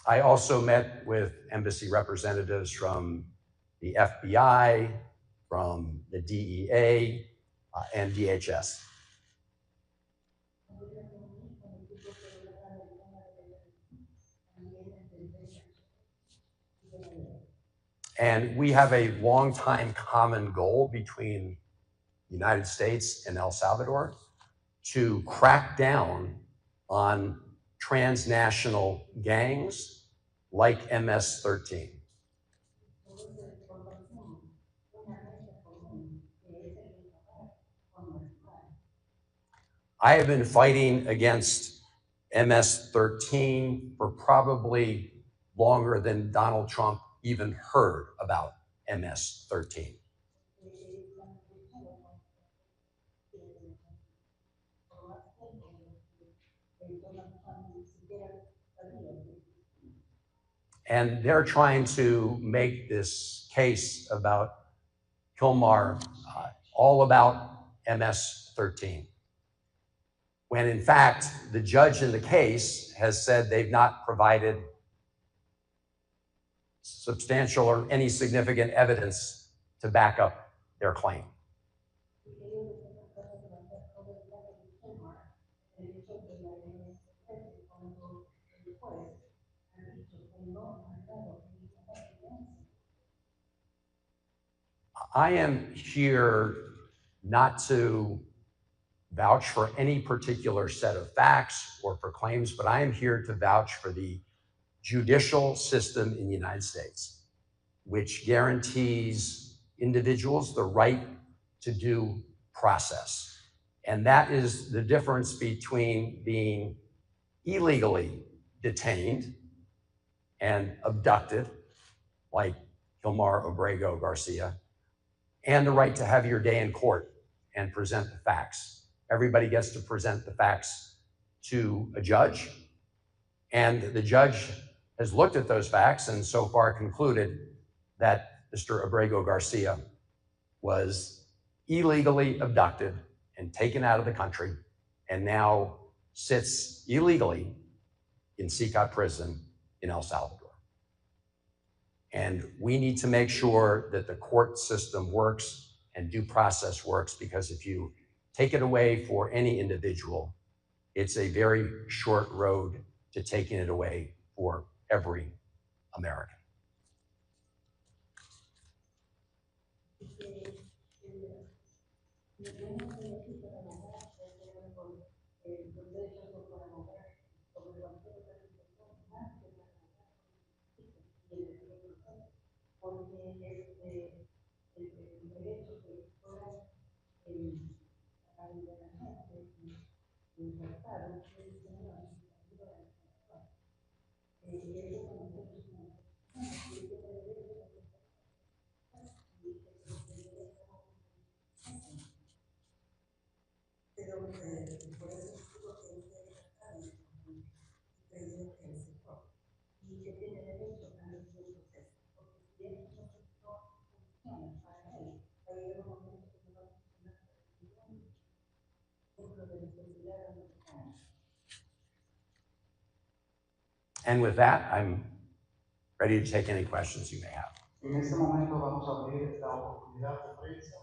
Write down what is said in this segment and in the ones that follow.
I also met with embassy representatives from the FBI, from the DEA, and DHS. And we have a long-time common goal between the United States and El Salvador to crack down on transnational gangs like MS-13. I have been fighting against MS-13 for probably longer than Donald Trump even heard about MS-13. And they're trying to make this case about Kilmar all about MS-13. When in fact, the judge in the case has said they've not provided substantial or any significant evidence to back up their claim. I am here not to vouch for any particular set of facts or for claims, but I am here to vouch for the judicial system in the United States, which guarantees individuals the right to due process. And that is the difference between being illegally detained and abducted, like Kilmar Abrego Garcia, and the right to have your day in court and present the facts. Everybody gets to present the facts to a judge, and the judge has looked at those facts and so far concluded that Mr. Abrego Garcia was illegally abducted and taken out of the country and now sits illegally in CICAT prison in El Salvador. And we need to make sure that the court system works and due process works, because if you take it away for any individual, it's a very short road to taking it away for every American. And with that, I'm ready to take any questions you may have. En este momento vamos a abrir la oportunidad de prensa,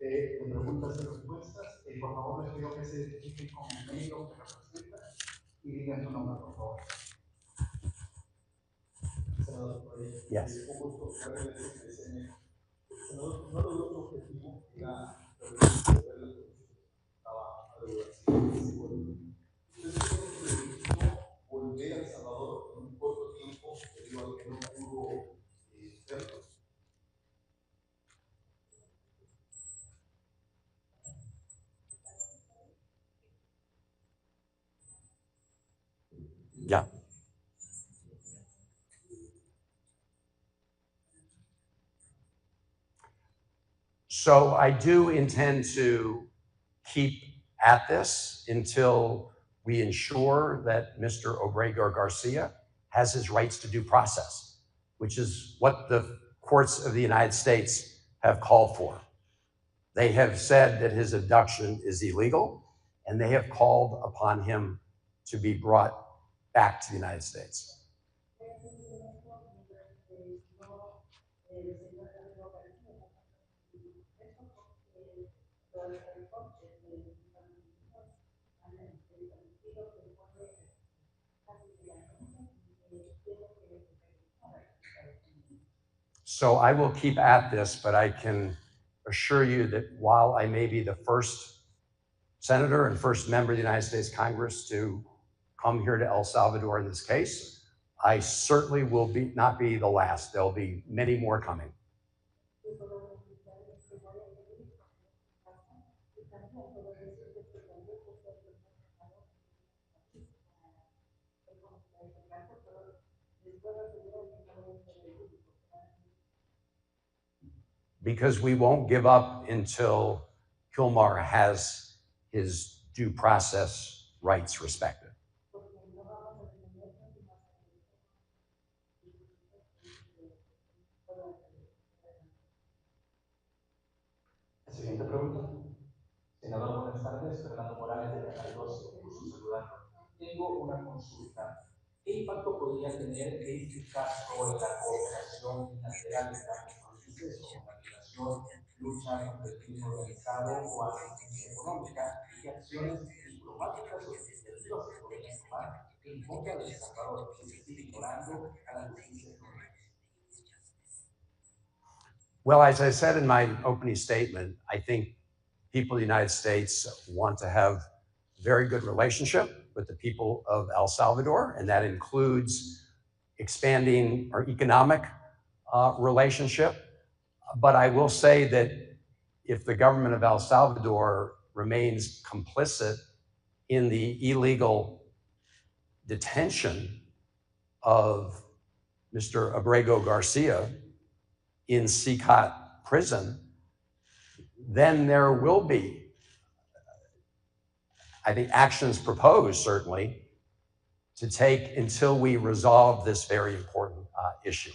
de preguntas y respuestas. Por favor, les pido que se identifiquen con el medio que representan y digan su nombre, por favor. Yes. Senador, uno de los objetivos era resolver la volver a El Salvador en un corto tiempo debido a que no pudo verlo. Yeah. So I do intend to keep at this until we ensure that Mr. Abrego Garcia has his rights to due process, which is what the courts of the United States have called for. They have said that his abduction is illegal, and they have called upon him to be brought back to the United States. So I will keep at this, but I can assure you that while I may be the first senator and first member of the United States Congress to come here to El Salvador in this case, I certainly will not be the last. There'll be many more coming. Because we won't give up until Kilmar has his due process rights respected. Siguiente pregunta. Senador, buenas tardes. Fernando Morales de Canal 12. Un gusto saludarlo. Tengo una consulta. ¿Qué impacto podría tener este caso en la cooperación bilateral en ambos países, como la migración, lucha contra el crimen organizado o asistencia económica, y qué acciones diplomáticas o legislativas se podrían tomar en contra de El Salvador si se sigue ignorando a la justicia estadounidense? Well, as I said in my opening statement, I think people of the United States want to have very good relationship with the people of El Salvador, and that includes expanding our economic relationship. But I will say that if the government of El Salvador remains complicit in the illegal detention of Mr. Abrego Garcia in CCOT prison, then there will be, I think, actions proposed, certainly, to take until we resolve this very important issue.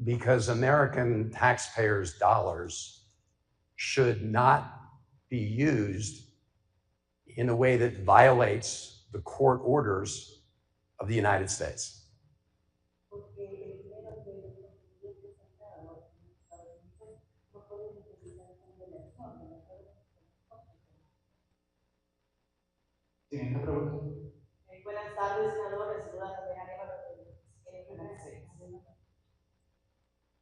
Because American taxpayers' dollars should not be used in a way that violates the court orders of the United States. Siguiente pregunta. Buenas tardes, senador. Les saluda también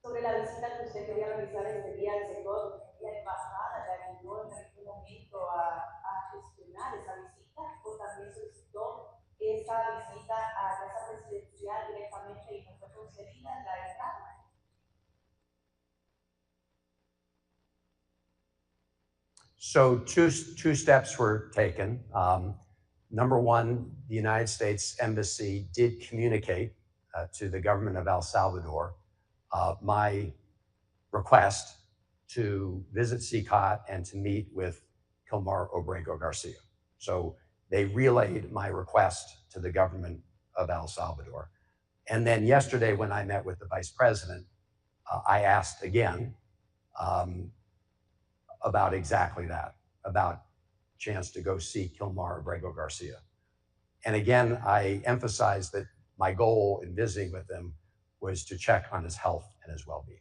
sobre la visita que usted quería realizar este día al sector, la embajada le ayudó en algún momento a gestionar esa visita o también solicitó esa visita a la casa presidencial directamente y no fue concedida la entrada. So two steps were taken. Number one, the United States Embassy did communicate to the government of El Salvador my request to visit CCOT and to meet with Kilmar Abrego Garcia. So they relayed my request to the government of El Salvador. And then yesterday, when I met with the vice president, I asked again about exactly that, about chance to go see Kilmar Abrego Garcia. And again, I emphasized that my goal in visiting with him was to check on his health and his well-being.